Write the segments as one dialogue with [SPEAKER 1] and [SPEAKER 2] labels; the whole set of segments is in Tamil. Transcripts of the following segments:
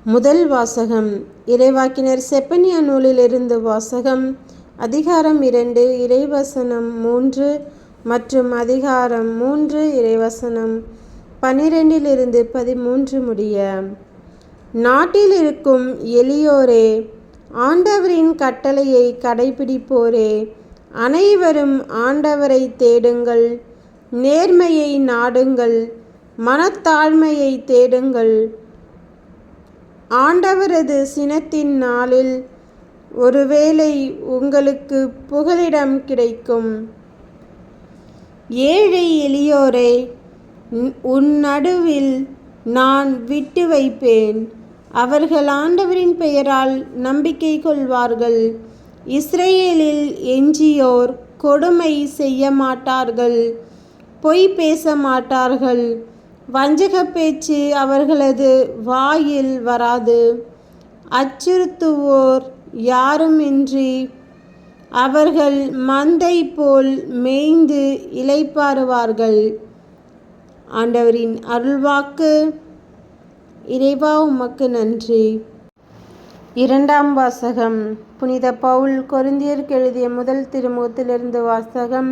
[SPEAKER 1] முதல் வாசகம். இறைவாக்கினர் செப்பனியா நூலிலிருந்து வாசகம். அதிகாரம் 2 இறைவசனம் 3 மற்றும் அதிகாரம் 3 இறைவசனம் 12-13 முடிய. நாட்டில் இருக்கும் எளியோரே, ஆண்டவரின் கட்டளையை கடைபிடிப்போரே, அனைவரும் ஆண்டவரை தேடுங்கள், நேர்மையை நாடுங்கள், மனத்தாழ்மையை தேடுங்கள். ஆண்டவரது சினத்தின் நாளில் ஒருவேளை உங்களுக்கு புகலிடம் கிடைக்கும். ஏழை எளியோரை உன் நடுவில் நான் விட்டு வைப்பேன். அவர்கள் ஆண்டவரின் பெயரால் நம்பிக்கை கொள்வார்கள். இஸ்ரேலில் எஞ்சியோர் கொடுமை செய்ய மாட்டார்கள், பொய் பேச மாட்டார்கள், வஞ்சக பேச்சு அவர்களது வாயில் வராது. அச்சுறுத்துவோர் யாருமின்றி அவர்கள் மந்தை போல் மேய்ந்து இளைப்பாறுவார்கள். ஆண்டவரின் அருள்வாக்கு. இறைவா, உமக்கு நன்றி. இரண்டாம் வாசகம். புனித பவுல் கொரிந்தியருக்கு எழுதிய முதல் திருமுகத்திலிருந்து வாசகம்.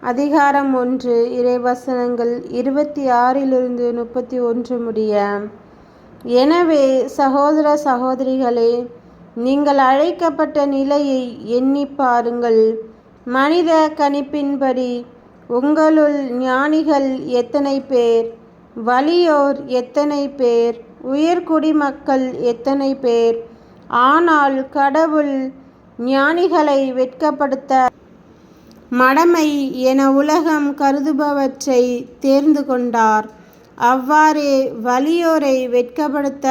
[SPEAKER 1] அதிகாரம் 1 இறைவசனங்கள் 26-31 முடிய. எனவே சகோதர சகோதரிகளே, நீங்கள் அழைக்கப்பட்ட நிலையை எண்ணி பாருங்கள். மனித கணிப்பின்படி உங்களுள் ஞானிகள் எத்தனை பேர், வலியோர் எத்தனை பேர், உயர்குடிமக்கள் எத்தனை பேர். ஆனால் கடவுள் ஞானிகளை வெட்கப்படுத்த மடமை என உலகம் கருதுபவற்றை தேர்ந்து கொண்டார். அவ்வாறே வலியோரை வெட்கப்படுத்த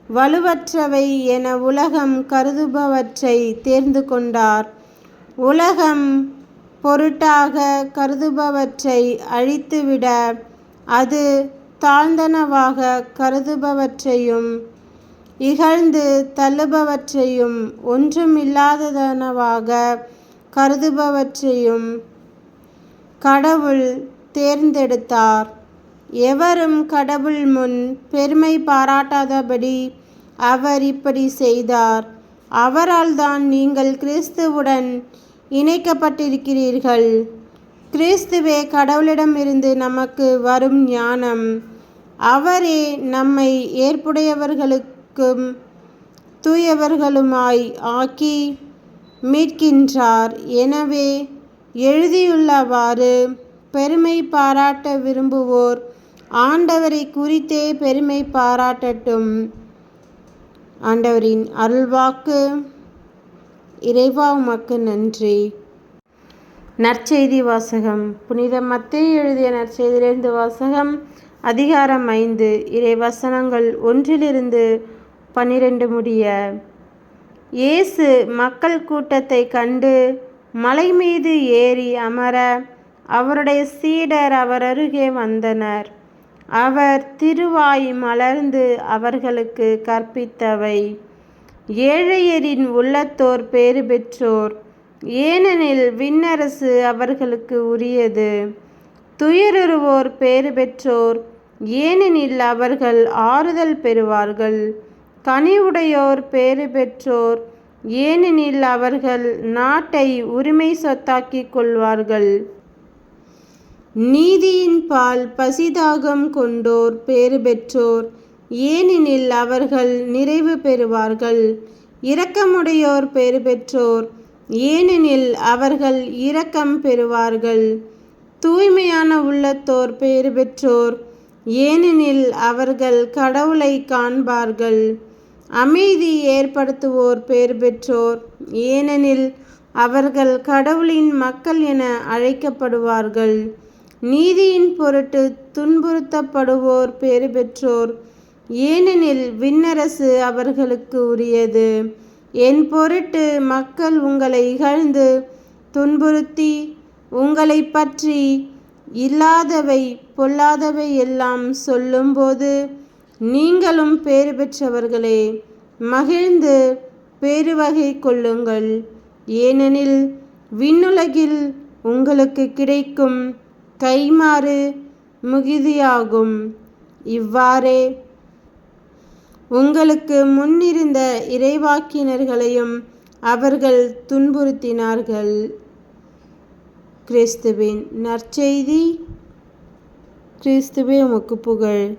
[SPEAKER 1] வலுவற்றவை என உலகம் கருதுபவற்றை தேர்ந்து கொண்டார். உலகம் பொருட்டாக கருதுபவற்றை அழித்துவிட அது தாழ்ந்தனவாக கருதுபவற்றையும் இகழ்ந்து தள்ளுபவற்றையும் ஒன்றுமில்லாதனவாக கருதுபவற்றையும் கடவுள் தேர்ந்தெடுத்தார். எவரும் கடவுள் முன் பெருமை பாராட்டாதபடி அவர் இப்படி செய்தார். அவரால் தான் நீங்கள் கிறிஸ்துவுடன் இணைக்கப்பட்டிருக்கிறீர்கள். கிறிஸ்துவே கடவுளிடமிருந்து நமக்கு வரும் ஞானம். அவரே நம்மை ஏற்புடையவர்களுக்கும் தூயவர்களுமாய் ஆக்கி மீட்கின்றார். எனவே எழுதியுள்ளவாறு பெருமை பாராட்ட விரும்புவோர் ஆண்டவரை குறித்தே பெருமை பாராட்டட்டும். ஆண்டவரின் அருள்வாக்கு. இறைவா, உமக்கு நன்றி. நற்செய்தி வாசகம். புனித மத்தேயு எழுதிய நற்செய்தியிலிருந்து வாசகம். அதிகாரம் 5 இறைவசனங்கள் 1-12 முடிய. இயேசு மக்கள் கூட்டத்தை கண்டு மலை மீது ஏறி அமர அவருடைய சீடர் அவர் அருகே வந்தனர். அவர் திருவாய் மலர்ந்து அவர்களுக்கு கற்பித்தவை: ஏழையரின் உள்ளத்தோர் பேறு பெற்றோர், ஏனெனில் விண்ணரசு அவர்களுக்கு உரியது. துயருறுவோர் பேறு பெற்றோர், ஏனெனில் அவர்கள் ஆறுதல் பெறுவார்கள். கனிவுடையோர் பேறு பெற்றோர், ஏனெனில் அவர்கள் நாட்டை உரிமை சொத்தாக்கிக் கொள்வார்கள். நீதியின் பால் பசிதாகம் கொண்டோர் பேறு பெற்றோர், ஏனெனில் அவர்கள் நிறைவு பெறுவார்கள். இரக்கமுடையோர் பேறு பெற்றோர், ஏனெனில் அவர்கள் இரக்கம் பெறுவார்கள். தூய்மையான உள்ளத்தோர் பேறு பெற்றோர், ஏனெனில் அவர்கள் கடவுளை காண்பார்கள். அமைதி ஏற்படுத்துவோர் பேறு பெற்றோர், ஏனெனில் அவர்கள் கடவுளின் மக்கள் என அழைக்கப்படுவார்கள். நீதியின் பொருட்டு துன்புறுத்தப்படுவோர் பேறு பெற்றோர், ஏனெனில் விண்ணரசு அவர்களுக்கு உரியது. என் பொருட்டு மக்கள் உங்களை இகழ்ந்து துன்புறுத்தி உங்களை பற்றி இல்லாதவை பொல்லாதவை எல்லாம் சொல்லும்போது நீங்களும் பேறு பெற்றவர்களே, மகிழ்ந்து பேருவகை கொள்ளுங்கள். ஏனெனில் விண்ணுலகில் உங்களுக்கு கிடைக்கும் கைமாறு மிகுதியாகும். இவ்வாறே உங்களுக்கு முன்னிருந்த இறைவாக்கினர்களையும் அவர்கள் துன்புறுத்தினார்கள். கிறிஸ்துவின் நற்செய்தி. கிறிஸ்துவே உமக்கு புகழ்.